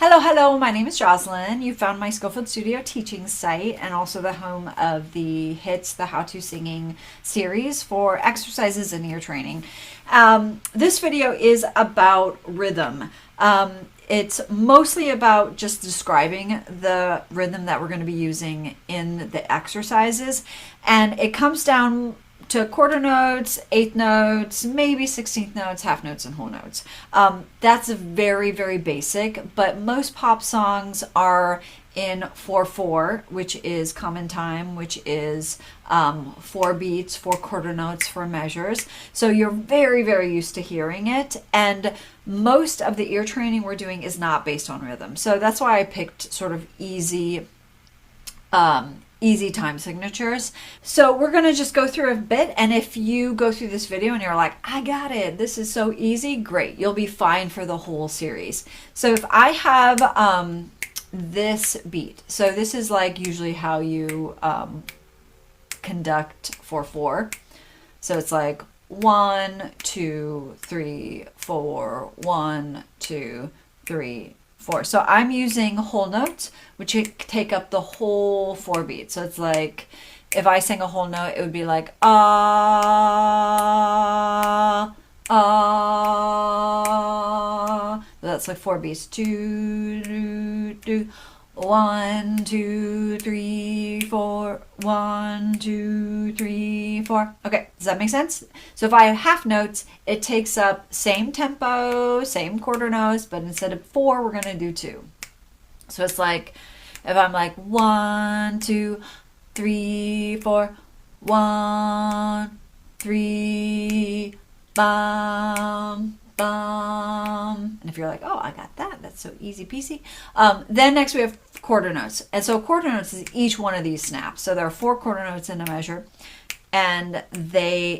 Hello, my name is Jocelyn. You found my Scofield Studio teaching site and also the home of the HiTS, the How to Singing series for exercises and ear training. This video is about rhythm. It's mostly about just describing the rhythm that we're going to be using in the exercises, and it comes down to quarter notes, eighth notes, maybe 16th notes, half notes, and whole notes. That's very, very basic, but most pop songs are in 4/4, which is common time, which is 4 beats, 4 quarter notes, 4 measures. So you're very, very used to hearing it, and most of the ear training we're doing is not based on rhythm. So that's why I picked sort of easy time signatures. So we're going to just go through a bit, and if you go through this video and you're like, I got it, this is so easy, great, you'll be fine for the whole series. So if I have this beat, so this is like usually how you conduct 4/4. So it's like 1 2 3 4, 1 2 3 4. So I'm using whole notes, which take up the whole 4 beats. So it's like if I sang a whole note, it would be like ah, ah. That's like 4 beats. 2 2 2. 1 2 3 4. 1 2 3 4. Okay, does that make sense? So if I have half notes, it takes up same tempo, same quarter notes, but instead of 4, we're gonna do 2. So it's like if I'm like 1 2 3 4, 1 3 bum bum. And if you're like, oh, I got that, that's so easy peasy. Then next we have quarter notes. And so quarter notes is each one of these snaps. So there are 4 quarter notes in a measure, and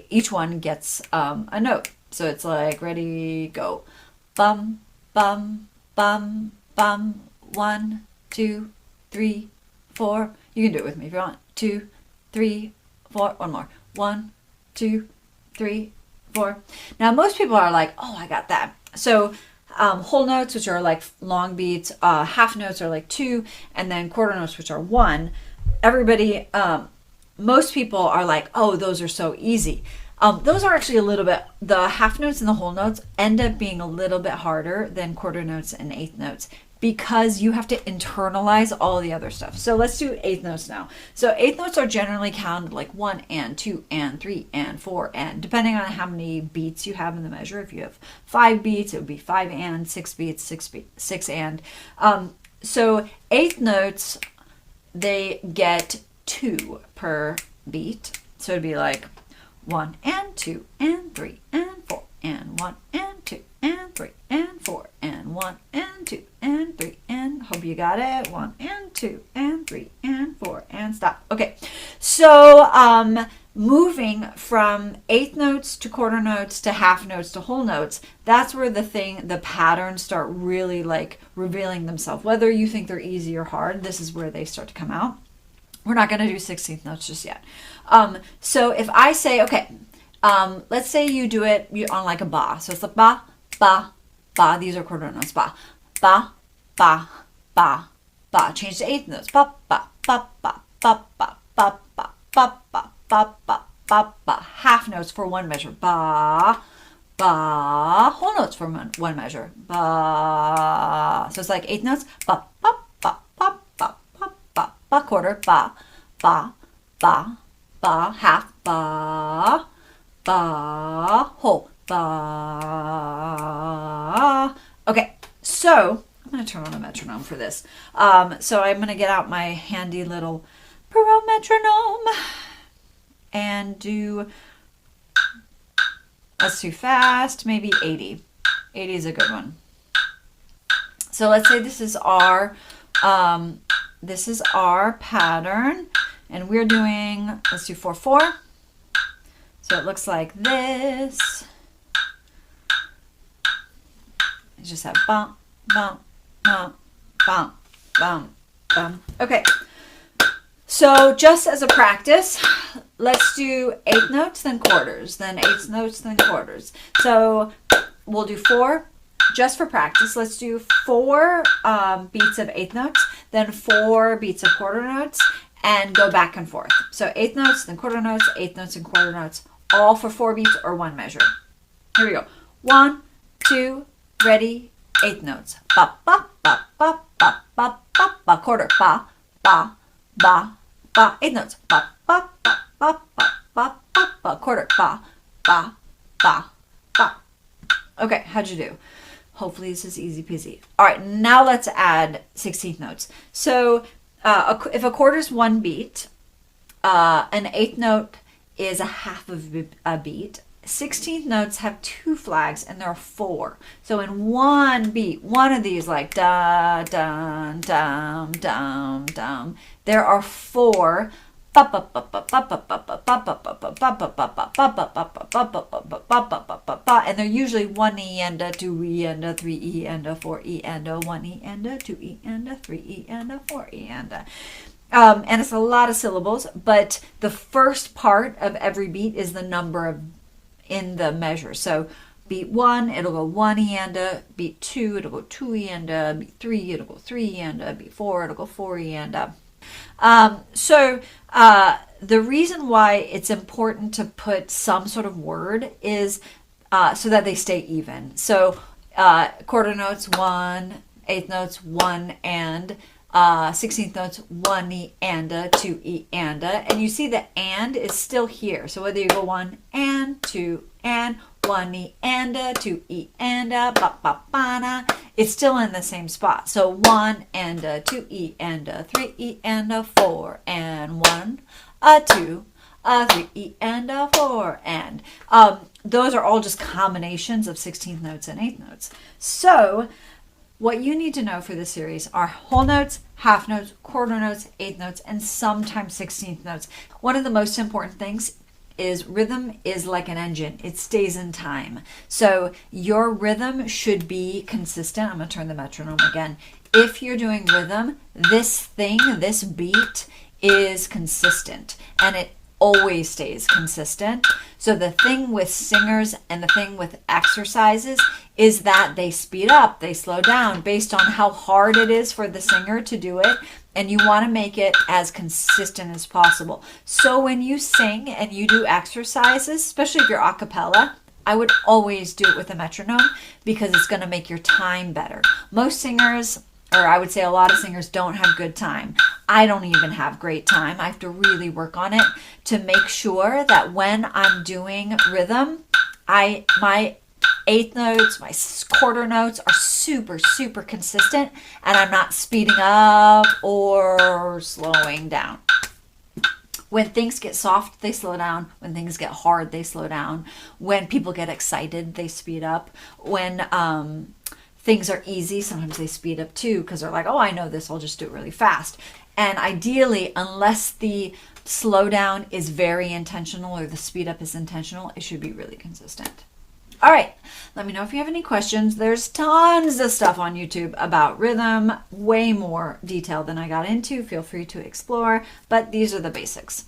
each one gets a note. So it's like, ready, go. Bum, bum, bum, bum. 1 2 3 4. You can do it with me if you want. 2 3 4. One more. 1 2 3 4. Now most people are like, oh, I got that. So whole notes, which are like long beats, half notes are like 2, and then quarter notes, which are 1. Everybody, most people are like, oh, those are so easy. Those are actually a little bit, the half notes and the whole notes end up being a little bit harder than quarter notes and eighth notes, because you have to internalize all the other stuff. So let's do eighth notes now. So eighth notes are generally counted like 1 and 2 and 3 and 4 and, depending on how many beats you have in the measure. If you have 5 beats, it would be 5 and, 6 beats, 6 and. So eighth notes, they get 2 per beat. So it'd be like 1 and 2 and 3 and 4 and 1 and 2 and 3 and 4 and 1 and 2 and 3 and, hope you got it, 1 and 2 and 3 and 4 and stop. Okay, so moving from eighth notes to quarter notes to half notes to whole notes, that's where the patterns start really like revealing themselves. Whether you think they're easy or hard, this is where they start to come out. We're not going to do 16th notes just yet. So if I say, okay, let's say you do it on like a ba. So it's like ba, ba, ba. These are quarter notes. Ba, ba, ba, ba, ba. Change to eighth notes. Ba, ba, ba, ba, ba, ba, ba, ba, ba, ba, ba, ba, ba, ba. Half notes for one measure. Ba, ba. Whole notes for one measure. Ba. So it's like eighth notes. Ba, ba, ba, ba, ba, ba, ba, ba. Quarter. Ba, ba, ba, ba. Half. Ba, ba. Whole. Ba. Okay, so I'm going to turn on a metronome for this. So I'm going to get out my handy little Pro metronome and let's do fast, maybe 80. 80 is a good one. So let's say this is our pattern, and we're doing, let's do 4/4. So it looks like this. You just have bump, bump, bump, bump, bump, bump. Okay. So just as a practice, let's do eighth notes, then quarters, then eighth notes, then quarters. So we'll do 4, just for practice, let's do 4 beats of eighth notes, then 4 beats of quarter notes, and go back and forth. So eighth notes, then quarter notes, eighth notes, and quarter notes, all for 4 beats or 1 measure. Here we go. 1, 2, ready, eighth notes. Ba, ba, ba, ba, ba, ba, ba, ba, quarter. Ba, ba, ba, ba, eighth notes. Ba, ba, ba, ba, ba, ba, ba, ba, quarter. Ba, ba, ba, ba. Okay, how'd you do? Hopefully this is easy peasy. All right, now let's add 16th notes. So if a quarter is 1 beat, an eighth note is a half of a beat. 16th notes have 2 flags and there are 4. So in 1 beat, one of these like da, dum, dum, dum, dum, there are 4 and they're usually 1 E and a 2 E and a 3 E and a 4 E and a 1 E and a 2 E and a 3 E and a 4 E and a and it's a lot of syllables, but the first part of every beat is the number of in the measure. So beat 1, it'll go 1 E and a, beat 2, it'll go 2 E and a, beat 3, it'll go 3 E and a, beat 4, it'll go 4 E and a. The reason why it's important to put some sort of word is so that they stay even. So quarter notes 1, eighth notes 1 and 16th notes 1 E and a, 2 E and a, and you see the and is still here. So whether you go 1 and 2 and 1 E and a, 2 E and a, ba ba ba na, it's still in the same spot. So 1 and a, 2 E and a, 3 E and a, 4 and 1, a 2, a 3 E and a 4 and those are all just combinations of 16th notes and eighth notes. So what you need to know for this series are whole notes, half notes, quarter notes, eighth notes, and sometimes 16th notes. One of the most important things is rhythm is like an engine. It stays in time. So your rhythm should be consistent. I'm going to turn the metronome again. If you're doing rhythm, this beat is consistent and it always stays consistent. So the thing with singers and the thing with exercises is that they speed up, they slow down based on how hard it is for the singer to do it, and you want to make it as consistent as possible. So when you sing and you do exercises, especially if you're a cappella, I would always do it with a metronome because it's going to make your time better. Most singers, or I would say a lot of singers, don't have good time. I don't even have great time. I have to really work on it to make sure that when I'm doing rhythm, my eighth notes, my quarter notes are super, super consistent and I'm not speeding up or slowing down. When things get soft, they slow down. When things get hard, they slow down. When people get excited, they speed up. When things are easy, sometimes they speed up too because they're like, oh, I know this, I'll just do it really fast. And ideally, unless the slowdown is very intentional or the speed up is intentional, it should be really consistent. All right, let me know if you have any questions. There's tons of stuff on YouTube about rhythm, way more detail than I got into. Feel free to explore, but these are the basics.